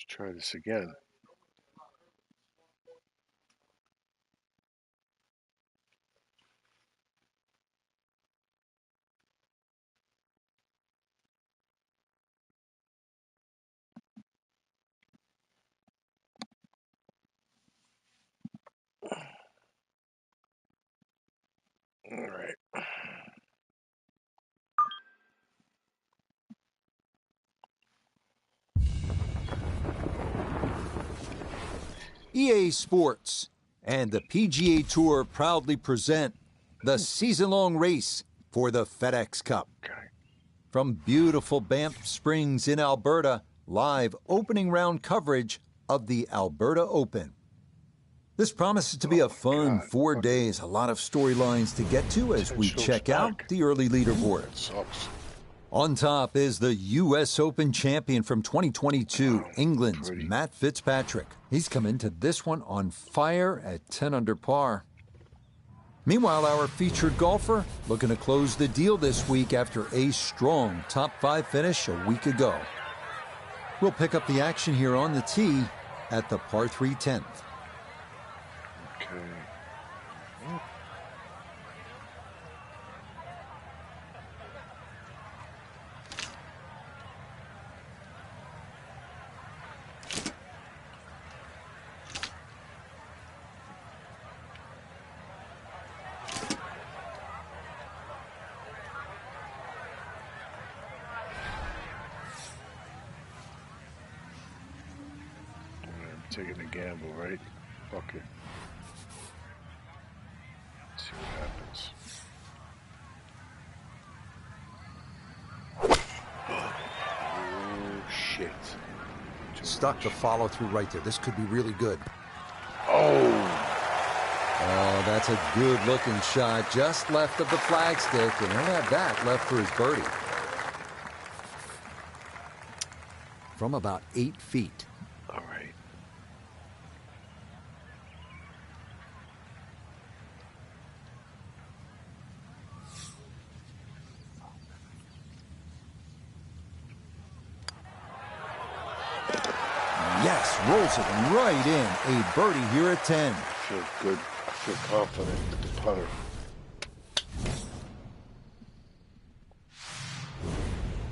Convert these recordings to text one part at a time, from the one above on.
Try this again. All right. EA Sports and the PGA Tour proudly present the season-long race for the FedEx Cup. Okay. From beautiful Banff Springs in Alberta, live opening round coverage of the Alberta Open. This promises to be a fun 4 days, a lot of storylines to get to as we check out the early leaderboard. That sucks. On top is the U.S. Open champion from 2022, England's Matt Fitzpatrick. He's come into this one on fire at 10 under par. Meanwhile, our featured golfer looking to close the deal this week after a strong top 5 finish a week ago. We'll pick up the action here on the tee at the par 3 10th. Okay. Taking a gamble, right? Fuck it. See what happens. Oh, shit. Stuck the follow through right there. This could be really good. Oh, that's a good looking shot. Just left of the flagstick, and he'll have that left for his birdie. From about 8 feet. all right. Yes, rolls it right in. A birdie here at 10. I feel good. I feel confident with the putter.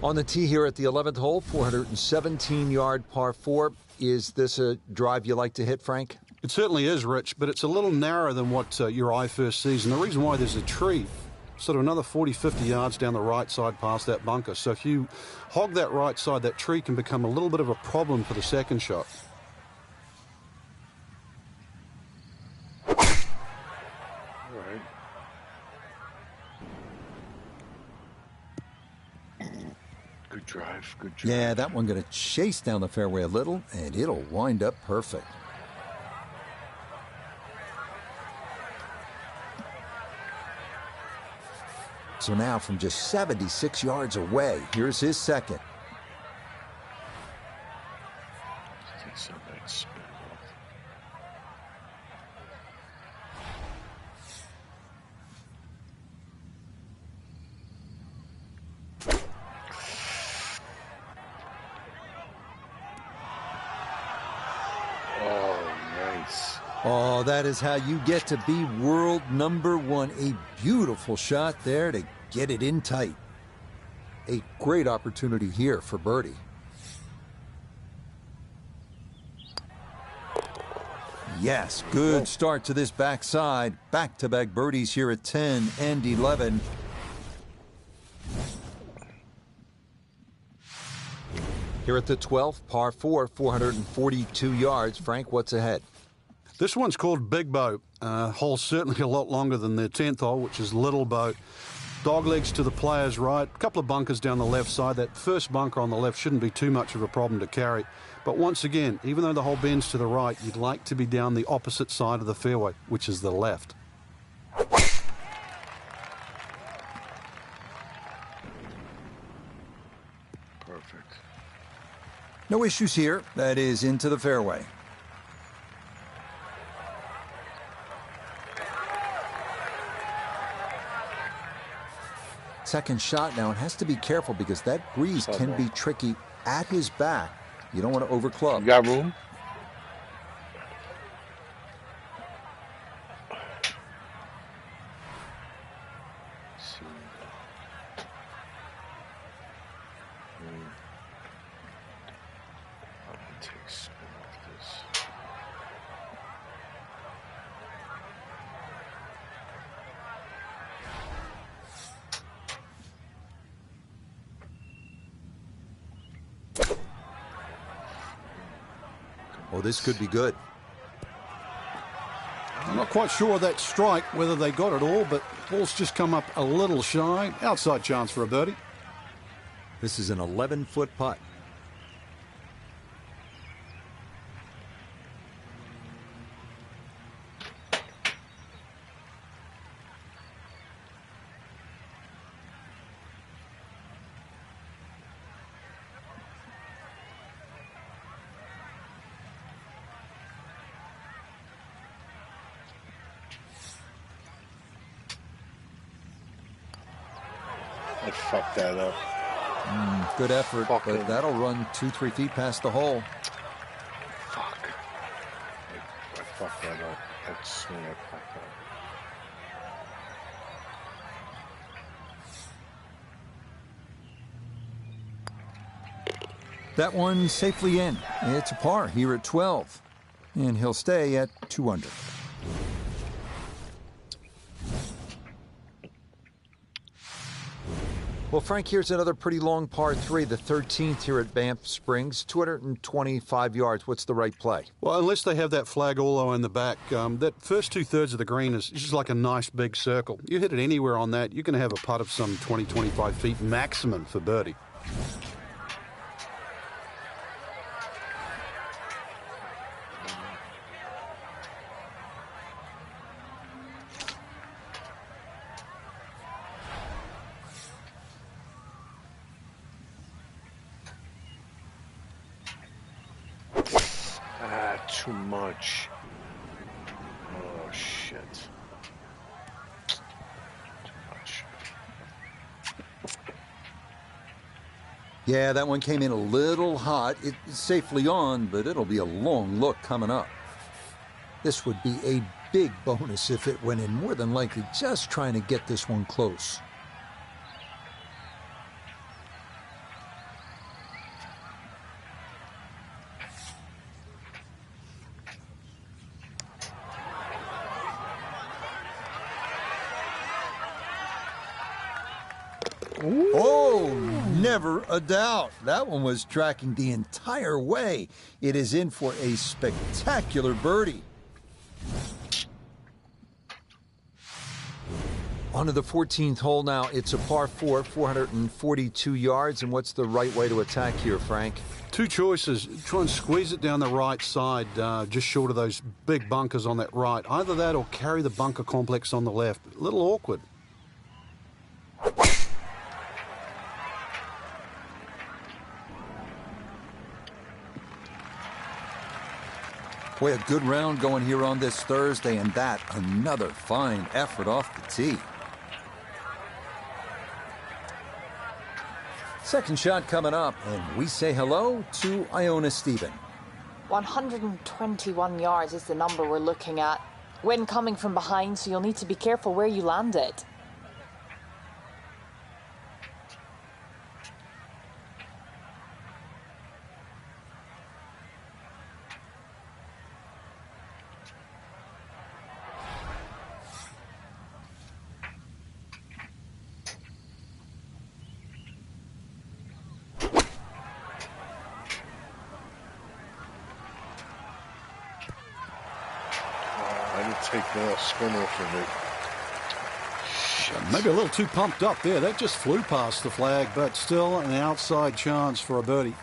On the tee here at the 11th hole, 417-yard par 4. Is this a drive you like to hit, Frank? It certainly is, Rich, but it's a little narrower than what your eye first sees. And the reason why, there's a tree sort of another 40, 50 yards down the right side past that bunker. So if you hog that right side, that tree can become a little bit of a problem for the second shot. All right. Good drive. Good drive. Yeah, that one going to chase down the fairway a little, and it'll wind up perfect. So now from just 76 yards away, here's his second. I think somebody spin off. Oh, nice. Oh, that is how you get to be world number 1. A beautiful shot there to get it in tight. A great opportunity here for birdie. Yes, good start to this backside. Back-to-back birdies here at 10 and 11. Here at the 12th, par 4, 442 yards. Frank, what's ahead? This one's called Big Boat. Hole certainly a lot longer than the 10th hole, which is Little Boat. Dog legs to the player's right. A couple of bunkers down the left side. That first bunker on the left shouldn't be too much of a problem to carry. But once again, even though the hole bends to the right, you'd like to be down the opposite side of the fairway, which is the left. Perfect. No issues here. That is into the fairway. Second shot now, and has to be careful because that breeze can be tricky at his back. You don't want to overclub. You got room? Let's see. I'm gonna take a spin off this. Oh, this could be good. I'm not quite sure of that strike, whether they got it all, but ball's just come up a little shy. Outside chance for a birdie. This is an 11-foot putt. I fucked that up. Good effort, Fucking. but that'll run 2-3 feet past the hole. Fuck. I fucked that up. That swing I fucked up. That one safely in. It's a par here at 12. And he'll stay at 2 under. Well, Frank, here's another pretty long par 3, the 13th here at Banff Springs, 225 yards. What's the right play? Well, unless they have that flag all the way in the back, that first 2/3 of the green is just like a nice big circle. You hit it anywhere on that, you're going to have a putt of some 20, 25 feet maximum for birdie. Too much. Oh, shit. Too much. Yeah, that one came in a little hot. It's safely on, but it'll be a long look coming up. This would be a big bonus if it went in, more than likely just trying to get this one close. Oh, never a doubt. That one was tracking the entire way. It is in for a spectacular birdie. On to the 14th hole now. It's a par 4, 442 yards. And what's the right way to attack here, Frank? Two choices. Try and squeeze it down the right side, just short of those big bunkers on that right. Either that or carry the bunker complex on the left. A little awkward. Boy, a good round going here on this Thursday, and that another fine effort off the tee. Second shot coming up, and we say hello to Iona Stephen. 121 yards is the number we're looking at. Wind coming from behind, so you'll need to be careful where you land it. I didn't take the spin off of it. Maybe a little too pumped up there. That just flew past the flag, but still an outside chance for a birdie.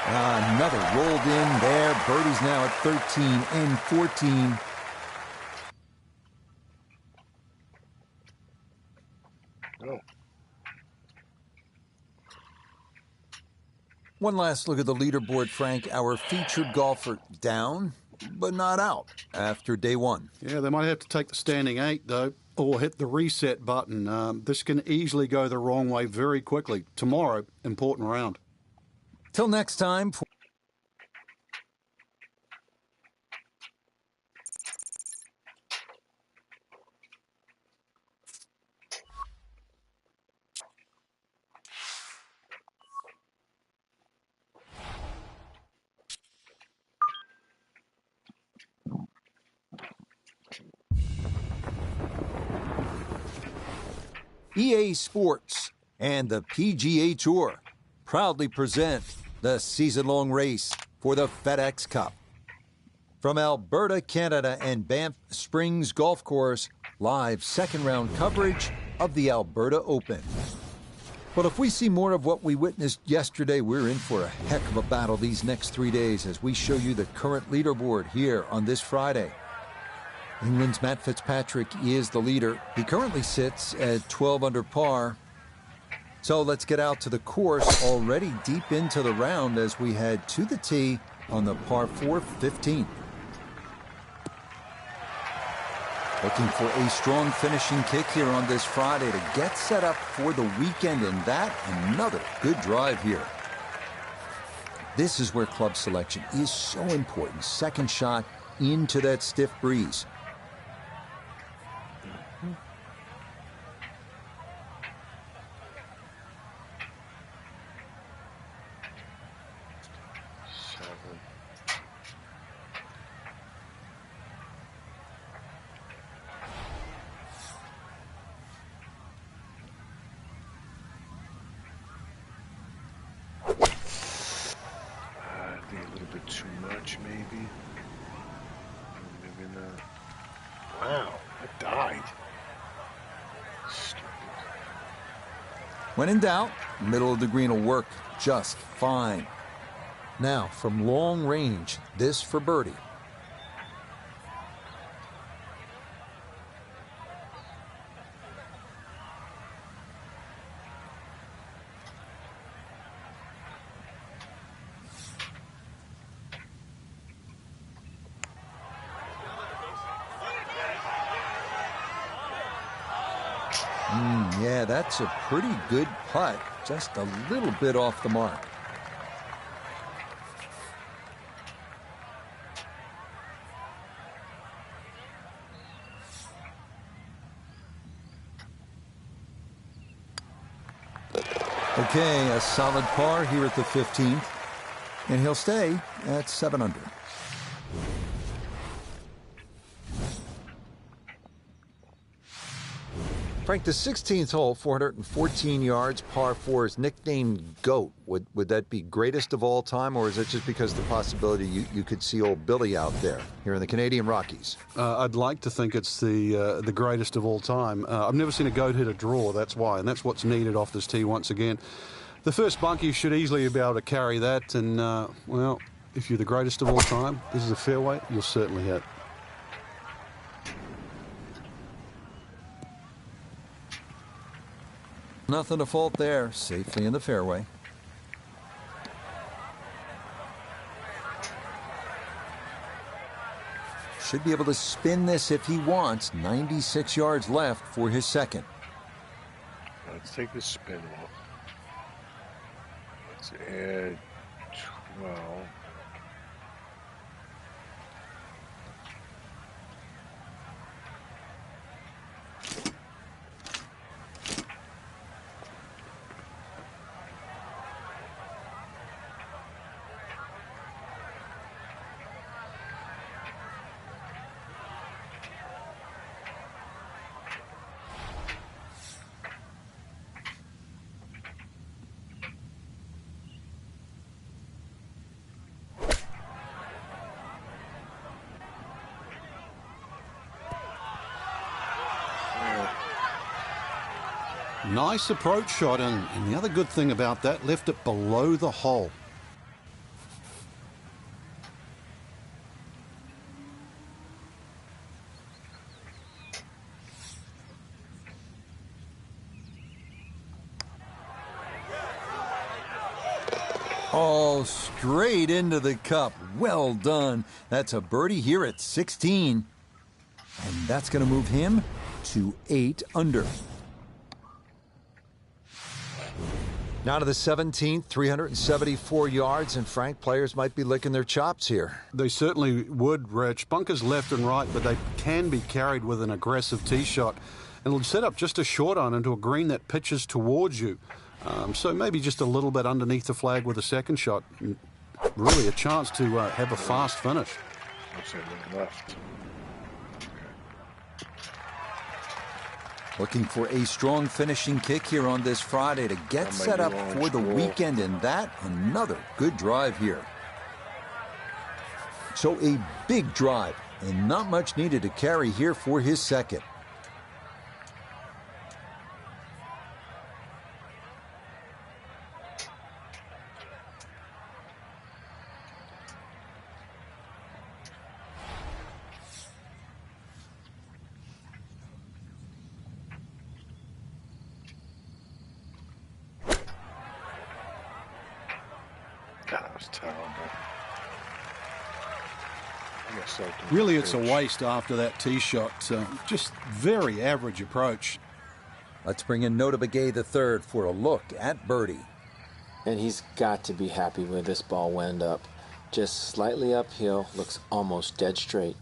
Another rolled in there. Birdie's now at 13 and 14. Oh. One last look at the leaderboard, Frank. Our featured golfer down, but not out after day one. Yeah, they might have to take the standing 8, though, or hit the reset button. This can easily go the wrong way very quickly. Tomorrow, important round. Till next time. EA Sports and the PGA Tour proudly present the season-long race for the FedEx Cup. From Alberta, Canada and Banff Springs Golf Course, live second-round coverage of the Alberta Open. But if we see more of what we witnessed yesterday, we're in for a heck of a battle these next 3 days as we show you the current leaderboard here on this Friday. England's Matt Fitzpatrick is the leader. He currently sits at 12 under par. So let's get out to the course, already deep into the round as we head to the tee on the par 4 15. Looking for a strong finishing kick here on this Friday to get set up for the weekend, and that another good drive here. This is where club selection is so important. Second shot into that stiff breeze. When in doubt, middle of the green will work just fine. Now, from long range, this for birdie. Yeah, that's a pretty good putt, just a little bit off the mark. Okay, a solid par here at the 15th, and he'll stay at 7 under. Frank, the 16th hole, 414 yards, par 4 is nicknamed GOAT. Would that be greatest of all time, or is it just because the possibility you could see old Billy out there here in the Canadian Rockies? I'd like to think it's the greatest of all time. I've never seen a GOAT hit a draw, that's why, and that's what's needed off this tee once again. The first bunkie should easily be able to carry that, and, well, if you're the greatest of all time, this is a fairway, you'll certainly hit. Nothing to fault there, safely in the fairway. Should be able to spin this if he wants. 96 yards left for his second. Let's take the spin off. Let's add 12. Nice approach shot, and the other good thing about that, left it below the hole. Oh, straight into the cup. Well done. That's a birdie here at 16. And that's going to move him to 8 under. Now to the 17th, 374 yards, and Frank, players might be licking their chops here. They certainly would, Rich. Bunkers left and right, but they can be carried with an aggressive tee shot. And it'll set up just a short iron into a green that pitches towards you. So maybe just a little bit underneath the flag with a second shot. Really a chance to have a fast finish. Left. Looking for a strong finishing kick here on this Friday to get set up for the weekend, and that another good drive here. So a big drive, and not much needed to carry here for his second. That was terrible. Really, it's a waste after that tee shot. Just very average approach. Let's bring in Nota Begay III for a look at birdie. And he's got to be happy where this ball wound up. Just slightly uphill, looks almost dead straight.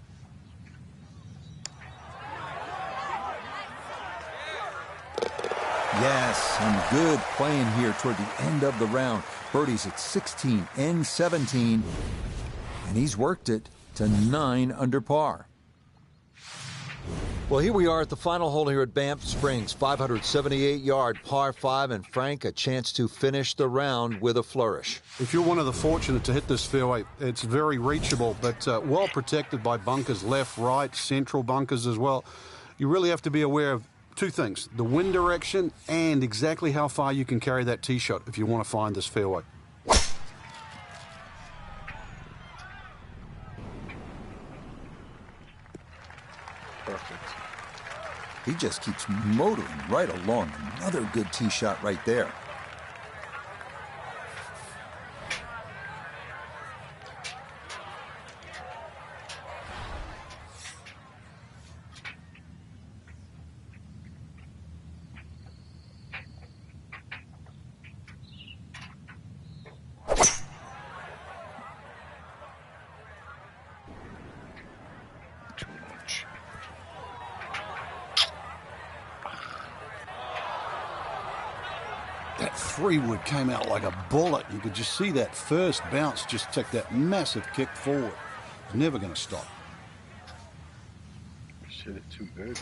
Yes, some good playing here toward the end of the round. Birdie's at 16 and 17, and he's worked it to 9 under par. Well, here we are at the final hole here at Banff Springs, 578-yard par 5, and Frank, a chance to finish the round with a flourish. If you're one of the fortunate to hit this fairway, it's very reachable, but well protected by bunkers left, right, central bunkers as well. You really have to be aware of two things: the wind direction and exactly how far you can carry that tee shot if you want to find this fairway. Perfect. He just keeps motoring right along. Another good tee shot right there. Too much. That 3-wood came out like a bullet. You could just see that first bounce just take that massive kick forward. It's never going to stop. Just hit it too good.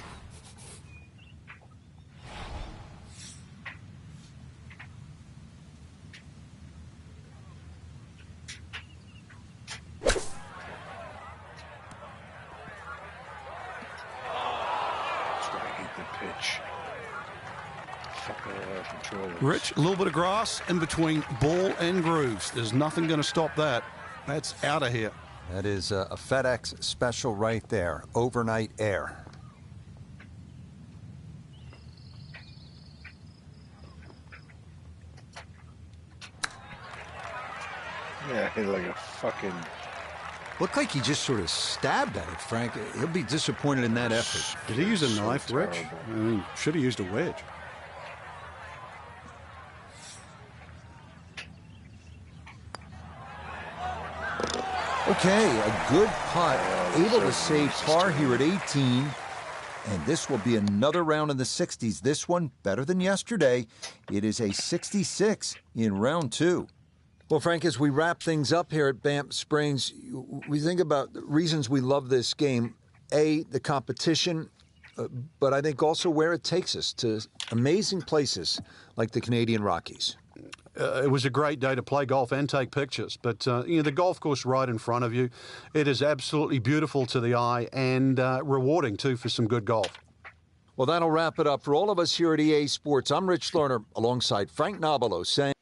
That's why I hate the pitch. Fucking out of control. Rich, a little bit of grass in between ball and grooves. There's nothing going to stop that. That's out of here. That is a FedEx special right there, overnight air. Yeah, hit like a fucking. Looked like he just sort of stabbed at it, Frank. He'll be disappointed in that effort. Did he use a So knife, Rich? terrible. I mean, should have used a wedge. Okay, a good putt, able to save par here at 18. And this will be another round in the 60s. This one better than yesterday. It is a 66 in round 2. Well, Frank, as we wrap things up here at Banff Springs, we think about the reasons we love this game. A, the competition, but I think also where it takes us to amazing places like the Canadian Rockies. It was a great day to play golf and take pictures, but the golf course right in front of you, it is absolutely beautiful to the eye and rewarding too for some good golf. Well, that'll wrap it up for all of us here at EA Sports. I'm Rich Lerner alongside Frank Nobilo saying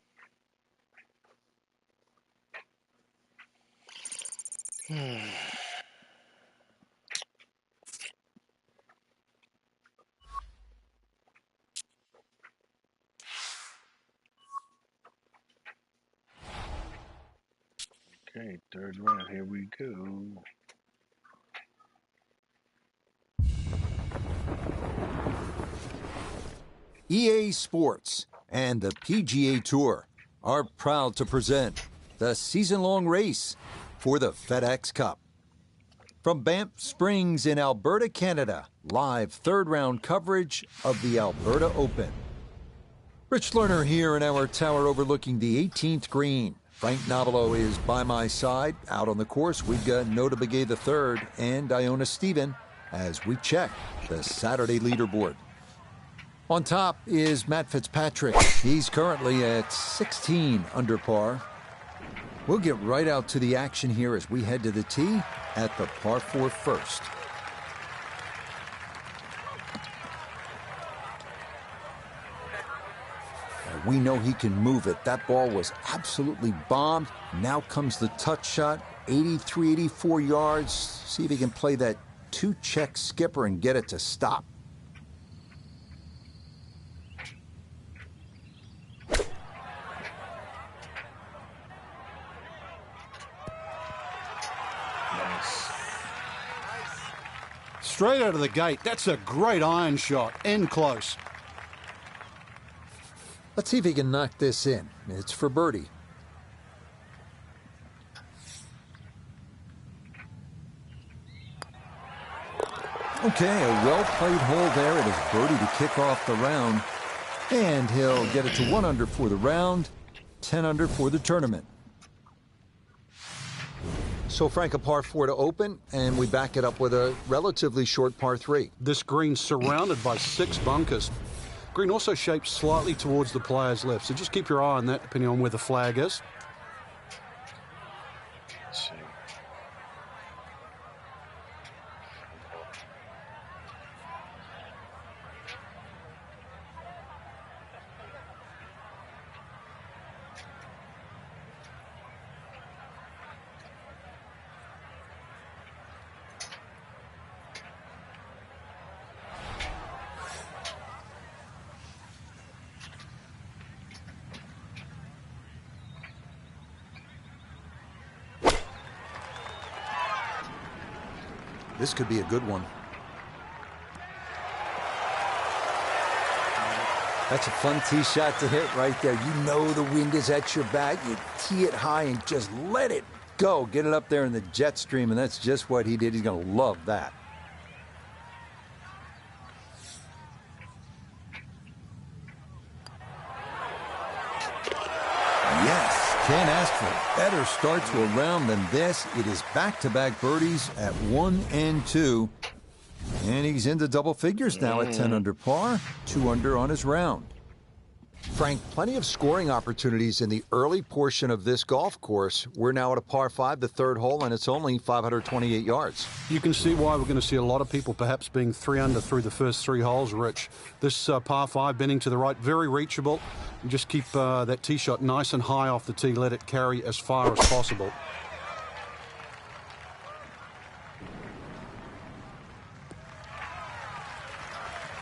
Okay, third round. Here we go. EA Sports and the PGA Tour are proud to present the season-long race for the FedEx Cup. From Banff Springs in Alberta, Canada, live third-round coverage of the Alberta Open. Rich Lerner here in our tower overlooking the 18th green. Frank Nobilo is by my side. Out on the course, we've got Nota Begay III and Iona Stephen as we check the Saturday leaderboard. On top is Matt Fitzpatrick. He's currently at 16 under par. We'll get right out to the action here as we head to the tee at the par 4 first. We know he can move it. That ball was absolutely bombed. Now comes the touch shot, 83, 84 yards. See if he can play that two-check skipper and get it to stop. Straight out of the gate. That's a great iron shot and close. Let's see if he can knock this in. It's for birdie. Okay, a well-played hole there. It is birdie to kick off the round. And he'll get it to 1 under for the round, 10 under for the tournament. So, Frank, a par 4 to open, and we back it up with a relatively short par 3. This green's surrounded by 6 bunkers. Green also shaped slightly towards the player's left, so just keep your eye on that depending on where the flag is. Let's see. This could be a good one. That's a fun tee shot to hit right there. You know the wind is at your back. You tee it high and just let it go. Get it up there in the jet stream, and that's just what he did. He's going to love that. Yes. Can't ask for a better start to a round than this. It is back-to-back birdies at 1 and 2. And he's into double figures now at 10 under par, 2 under on his round. Frank, plenty of scoring opportunities in the early portion of this golf course. We're now at a par 5, the third hole, and it's only 528 yards. You can see why we're going to see a lot of people perhaps being 3 under through the first 3 holes, Rich. This par 5 bending to the right, very reachable. And just keep that tee shot nice and high off the tee. Let it carry as far as possible.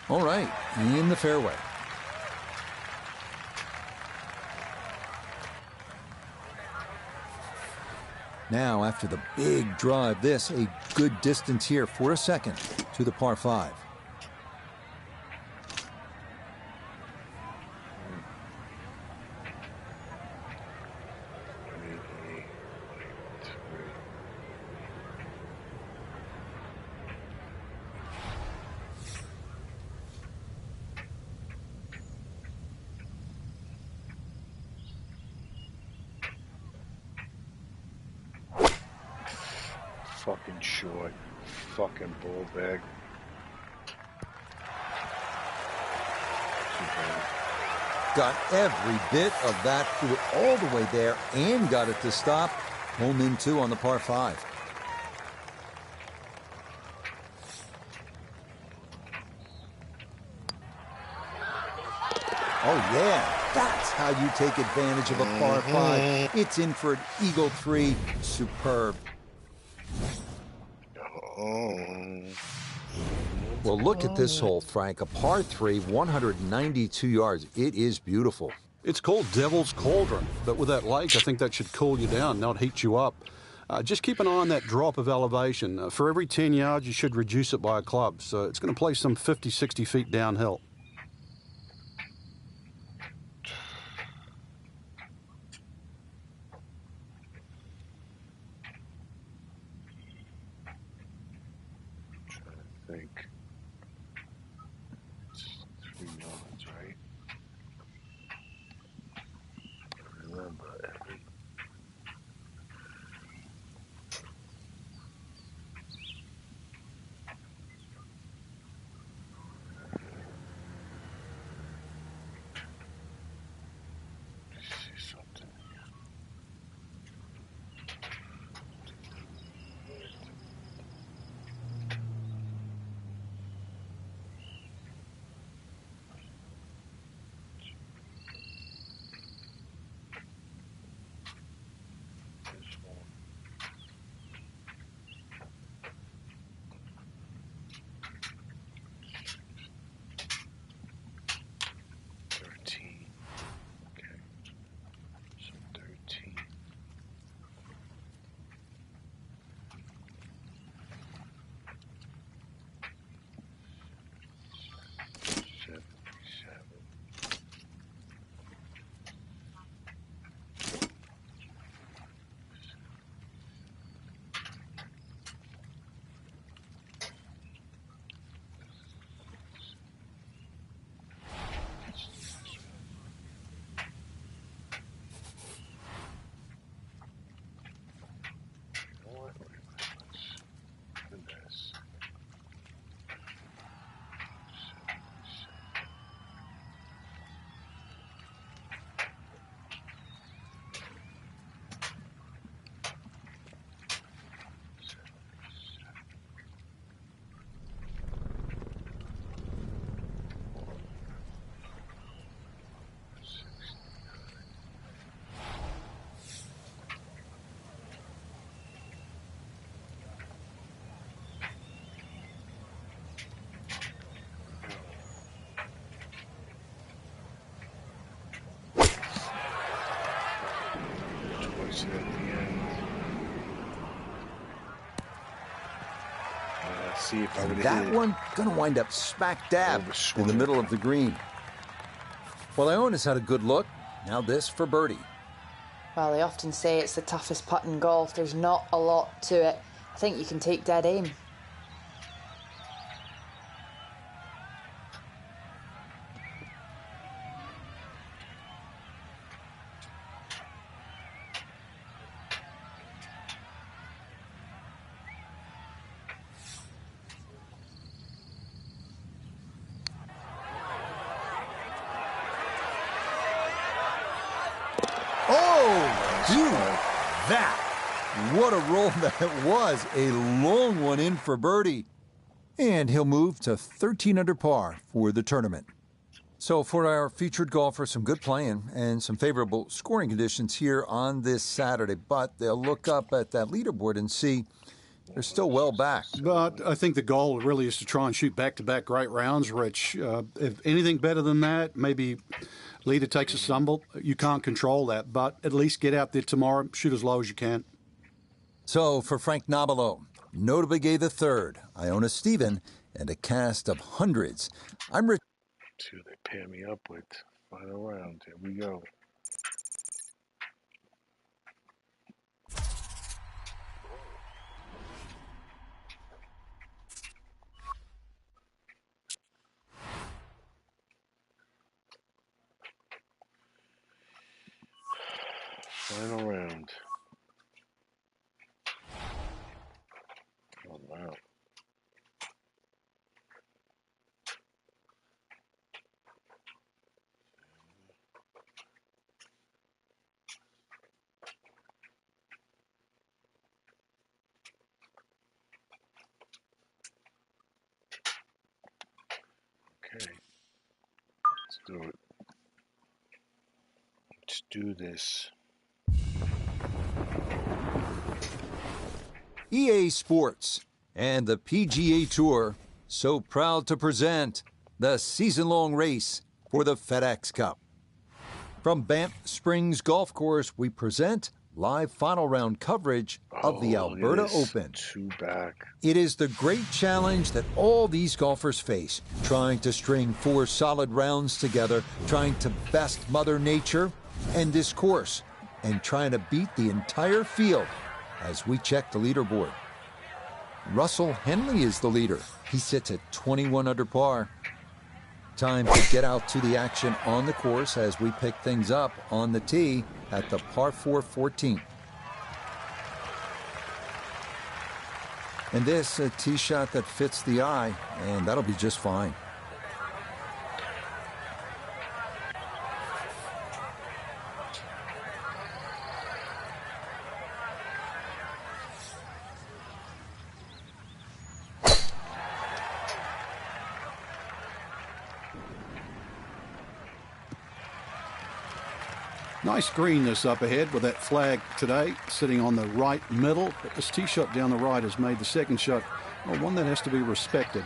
All right, in the fairway. Now, after the big drive, this a good distance here for a second to the par 5. Fucking short. Fucking ball bag. Got every bit of that, threw it all the way there and got it to stop. Hole in 2 on the par 5. Oh, yeah, that's how you take advantage of a par 5. It's in for an eagle 3. Superb. Well, look at this hole, Frank. A par 3, 192 yards. It is beautiful. It's called Devil's Cauldron, but with that lake, I think that should cool you down, not heat you up. Just keep an eye on that drop of elevation. For every 10 yards, you should reduce it by a club. So it's going to play some 50, 60 feet downhill. Trying to think. It's 3 yards, right? Remember every. See something. This one. $13. Okay. So 13. 77. You know what? Let's do this. 27 at the end. Let's see if I would have That hit it. one going to wind up smack dab Overswing. in the middle of the green. Well, Iona's had a good look. Now this for birdie. Well, they often say it's the toughest putt in golf. There's not a lot to it. I think you can take dead aim. Oh, dude, that. What a roll that was. A long one in for birdie. And he'll move to 13 under par for the tournament. So for our featured golfer, some good playing and some favorable scoring conditions here on this Saturday. But they'll look up at that leaderboard and see they're still well back. But I think the goal really is to try and shoot back-to-back great rounds, Rich. If anything better than that, maybe leader takes a stumble. You can't control that, but at least get out there tomorrow, shoot as low as you can. So for Frank Nobilo, Notable Gay III, Iona Stephen, and a cast of hundreds, I'm Rich. See what they pair me up with. Final round. Here we go. Final round. Oh, wow. Okay. Let's do it. Let's do this. EA Sports and the PGA Tour so proud to present the season-long race for the FedEx Cup. From Banff Springs Golf Course, we present live final round coverage of the Alberta Open. 2 back. It is the great challenge that all these golfers face, trying to string 4 solid rounds together, trying to best Mother Nature and this course, and trying to beat the entire field as we check the leaderboard. Russell Henley is the leader. He sits at 21 under par. Time to get out to the action on the course as we pick things up on the tee at the par 4 14th. And this, a tee shot that fits the eye, and that'll be just fine. Nice green this up ahead with that flag today sitting on the right middle. But this tee shot down the right has made the second shot one that has to be respected.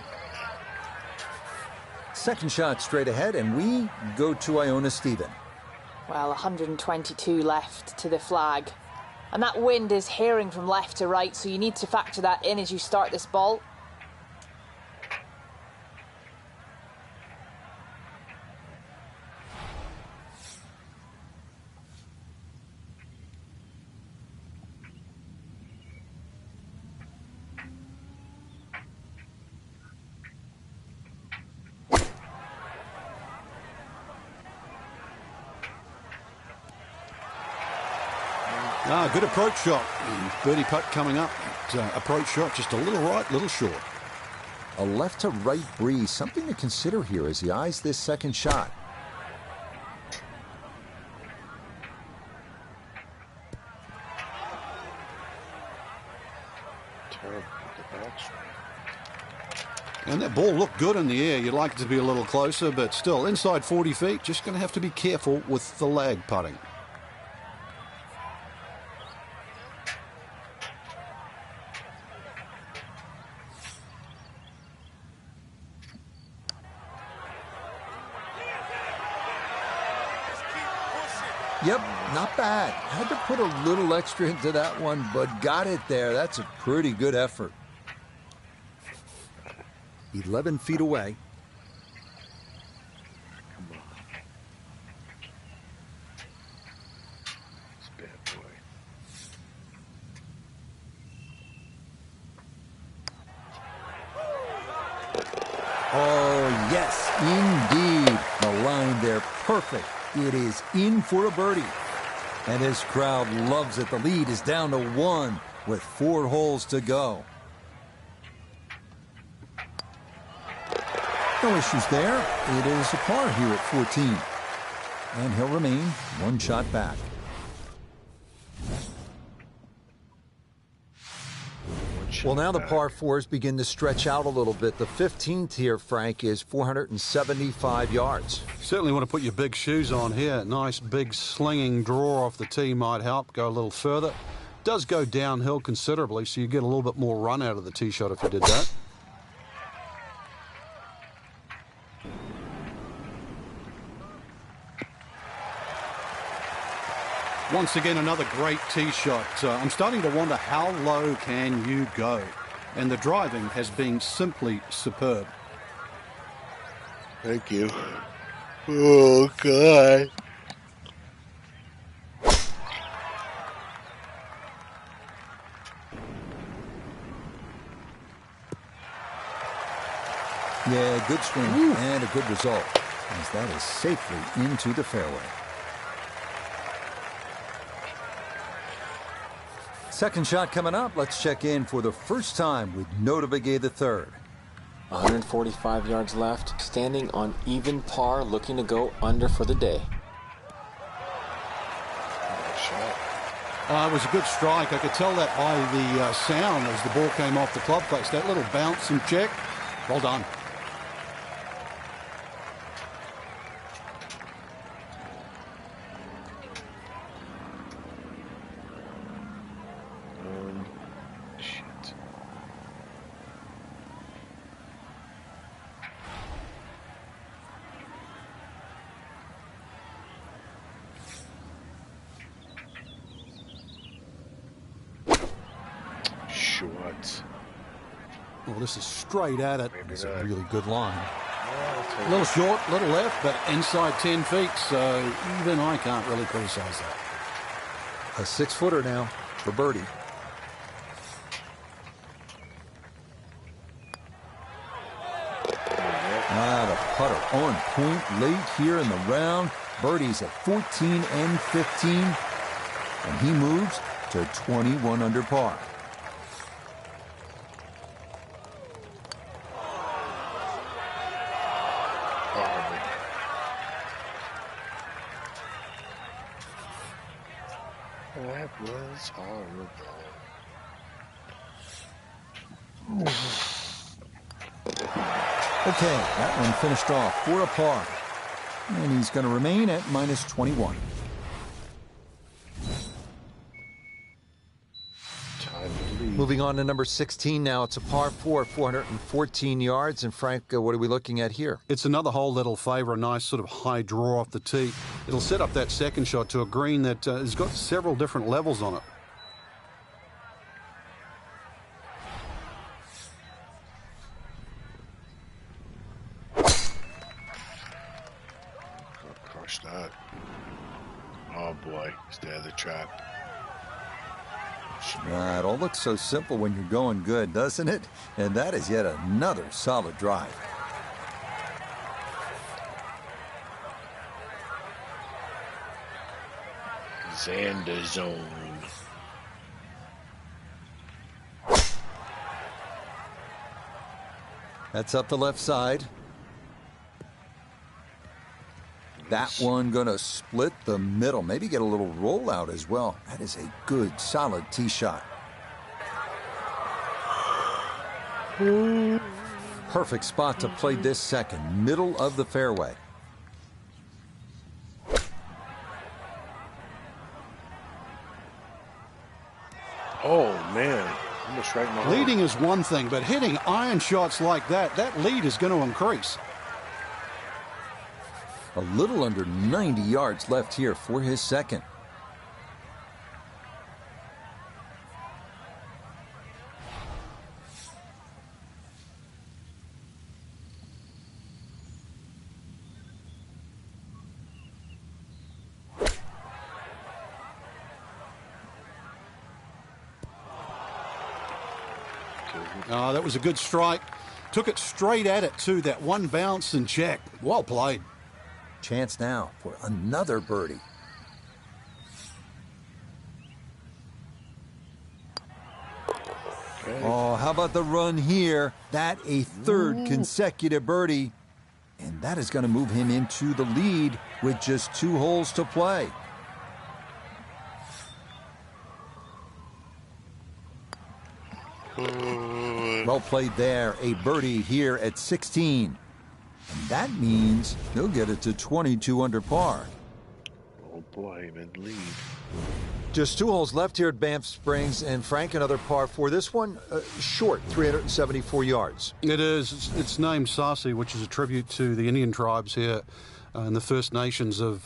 Second shot straight ahead, and we go to Iona Stephen. Well, 122 left to the flag. And that wind is herring from left to right, so you need to factor that in as you start this ball. Good approach shot. And birdie putt coming up. Approach shot just a little right, little short. A left to right breeze, something to consider here as he eyes this second shot. Terrible. The backswing. And that ball looked good in the air. You'd like it to be a little closer, but still inside 40 feet. Just going to have to be careful with the lag putting. Yep, not bad. Had to put a little extra into that one, but got it there. That's a pretty good effort. 11 feet away. Come on. It's a bad boy. Oh, yes, indeed. The line there, perfect. It is in for a birdie. And his crowd loves it. The lead is down to 1 with 4 holes to go. No issues there. It is a par here at 14. And he'll remain 1 shot back. Well, now the par 4s begin to stretch out a little bit. The 15th here, Frank, is 475 yards. Certainly want to put your big shoes on here. Nice big slinging draw off the tee might help. Go a little further. Does go downhill considerably, so you get a little bit more run out of the tee shot if you did that. Once again, another great tee shot. I'm starting to wonder how low can you go? And the driving has been simply superb. Thank you. Oh, God. Yeah, good swing and a good result, as that is safely into the fairway. Second shot coming up. Let's check in for the first time with Nota Begay III. 145 yards left, standing on even par, looking to go under for the day. It was a good strike. I could tell that by the sound as the ball came off the club face. That little bounce and check. Well done. Shit. short. Well, this is straight at it. It's a really good line. A little short, little left, but inside 10 feet, so even I can't really criticize that. A 6-footer now for birdie. The putter on point late here in the round. Birdie's at 14 and 15, and he moves to 21 under par. That was horrible. Okay, that one finished off for a par. And he's going to remain at minus 21. Time to leave. Moving on to number 16 now. It's a par 4, 414 yards. And Frank, what are we looking at here? It's another hole that'll favour a nice sort of high draw off the tee. It'll set up that second shot to a green that has got several different levels on it. Crush that. Oh boy, stay out of the trap. It all looks so simple when you're going good, doesn't it? And that is yet another solid drive. Xander zone. That's up the left side. That one going to split the middle. Maybe get a little rollout as well. That is a good, solid tee shot. Perfect spot to play this second. Middle of the fairway. Oh, man. Almost right in the hole. Leading is one thing, but hitting iron shots like that, that lead is going to increase. A little under 90 yards left here for his second. Oh, that was a good strike. Took it straight at it, too. That one bounce and check. Well played. Chance now for another birdie. Okay. Oh, how about the run here? That a third consecutive birdie. And that is going to move him into the lead with just 2 holes to play. Well played there. A birdie here at 16. And that means he'll get it to 22 under par. Oh boy, I'm in the lead. Just 2 holes left here at Banff Springs, and Frank, another par 4. This one short, 374 yards. It is. It's named Sarsi, which is a tribute to the Indian tribes here and the First Nations of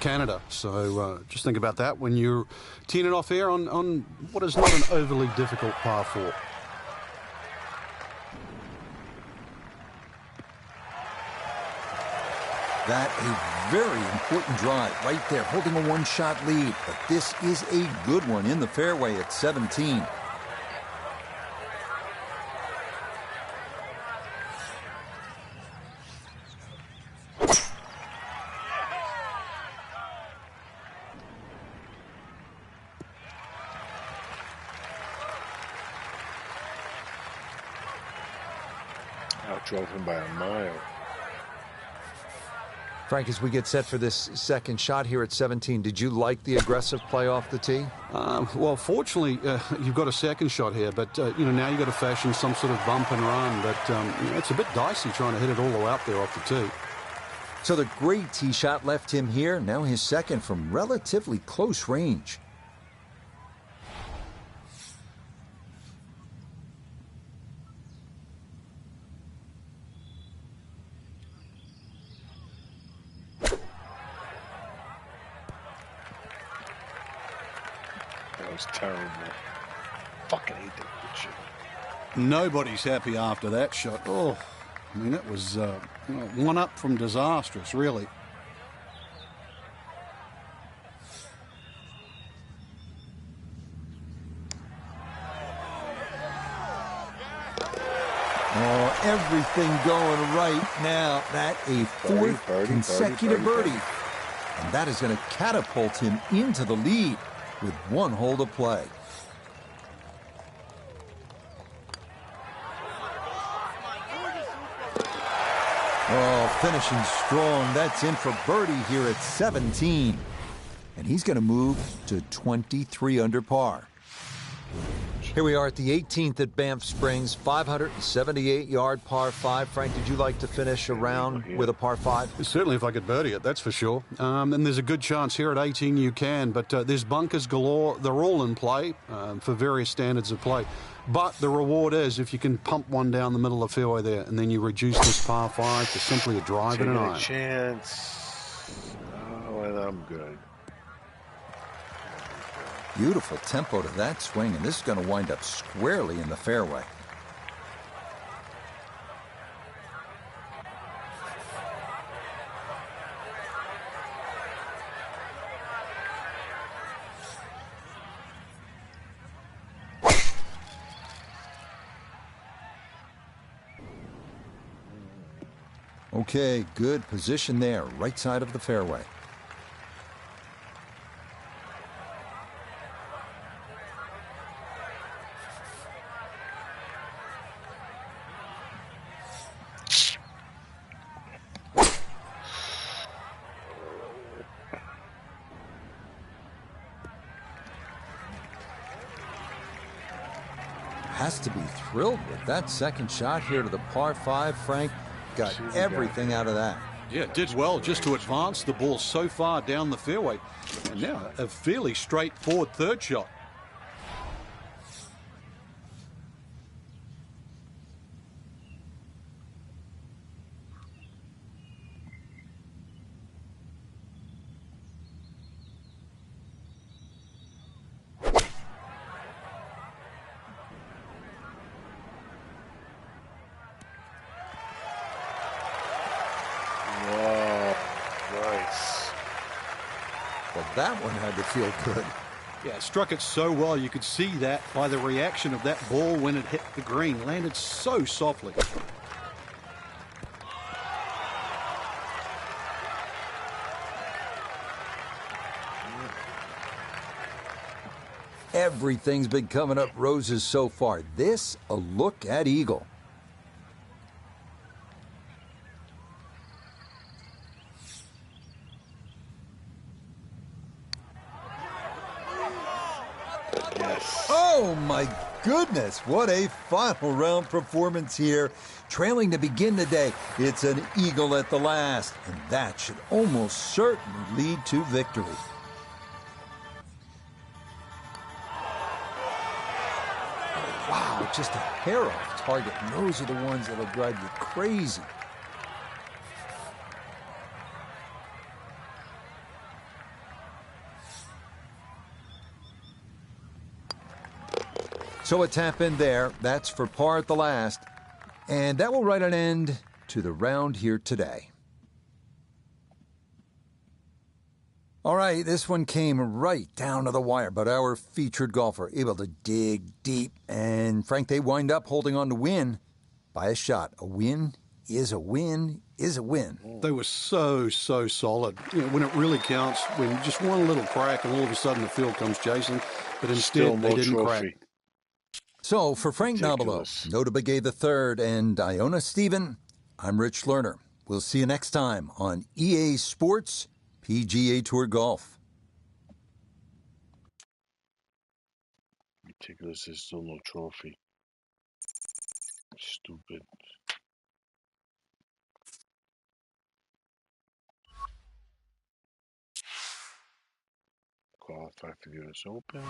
Canada. So just think about that when you're teeing it off here on what is not an overly difficult par 4. That a very important drive right there, holding a 1-shot lead. But this is a good one in the fairway at 17. Outdrove him by a mile. Frank, as we get set for this second shot here at 17, did you like the aggressive play off the tee? Well, fortunately, you've got a second shot here, but now you've got to fashion some sort of bump and run. But it's a bit dicey trying to hit it all the way up there off the tee. So the great tee shot left him here. Now his second from relatively close range. That was terrible. Fucking hate take the chip. Nobody's happy after that shot. Oh, I mean, that was one up from disastrous, really. Oh, everything going right now. That a fourth consecutive birdie. And that is going to catapult him into the lead with one hole to play. Oh, finishing strong. That's in for birdie here at 17. And he's going to move to 23 under par. Here we are at the 18th at Banff Springs, 578-yard par 5. Frank, did you like to finish a round with a par 5? Certainly if I could birdie it, that's for sure. And there's a good chance here at 18 you can, but there's bunkers galore. They're all in play for various standards of play. But the reward is if you can pump one down the middle of the fairway there, and then you reduce this par 5 to simply a drive and an iron. Chance. Oh, and I'm good. Beautiful tempo to that swing, and this is going to wind up squarely in the fairway. Okay, good position there, right side of the fairway. Has to be thrilled with that second shot here to the par 5, Frank. Got everything out of that. Yeah, did well just to advance the ball so far down the fairway. And now a fairly straightforward third shot. Well, that one had to feel good. Yeah, struck it so well. You could see that by the reaction of that ball when it hit the green. Landed so softly. Everything's been coming up roses so far. This, a look at eagle. Oh, my goodness. What a final round performance here. Trailing to begin the day. It's an eagle at the last, and that should almost certainly lead to victory. Oh, wow, just a hair off target. And those are the ones that'll drive you crazy. So a tap in there. That's for par at the last. And that will write an end to the round here today. All right, this one came right down to the wire, but our featured golfer able to dig deep. And Frank, they wind up holding on to win by a shot. A win is a win is a win. They were so solid. You know, when it really counts, when just one little crack and all of a sudden the field comes chasing. But instead, they didn't crack. So, for Frank Nobilo, Nota Begay III, and Iona Stephen, I'm Rich Lerner. We'll see you next time on EA Sports PGA Tour Golf. Ridiculous, there's still no trophy. Stupid. Qualify for the US Open.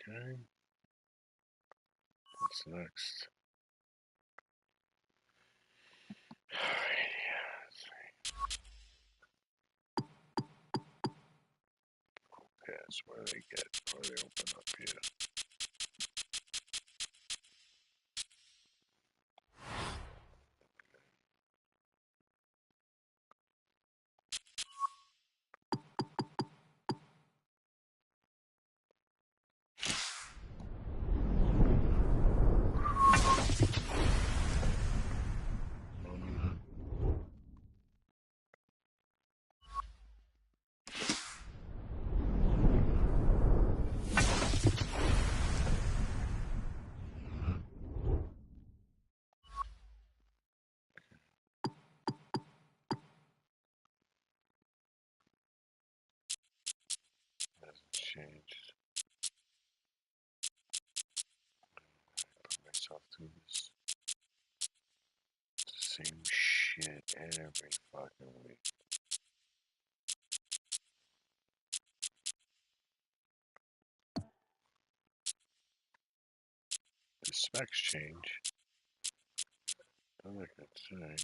Okay. What's next? Okay, that's where they open up here. through this same shit every fucking week. The specs change. All I can say.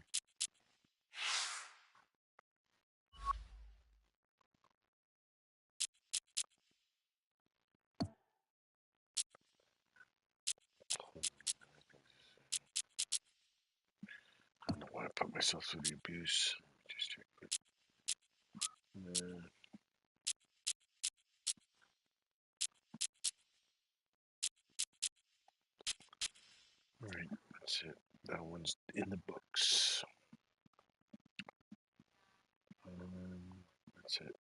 I don't want to put myself through the abuse. Just check it. Alright, that's it. That one's in the books. That's it.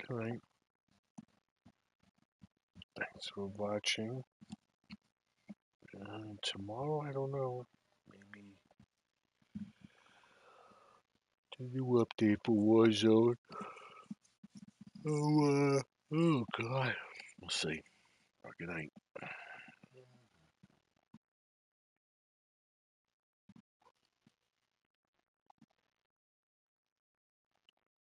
Alright. Thanks for watching. Tomorrow, I don't know. Maybe a new update for Warzone. Oh God. We'll see. Good night.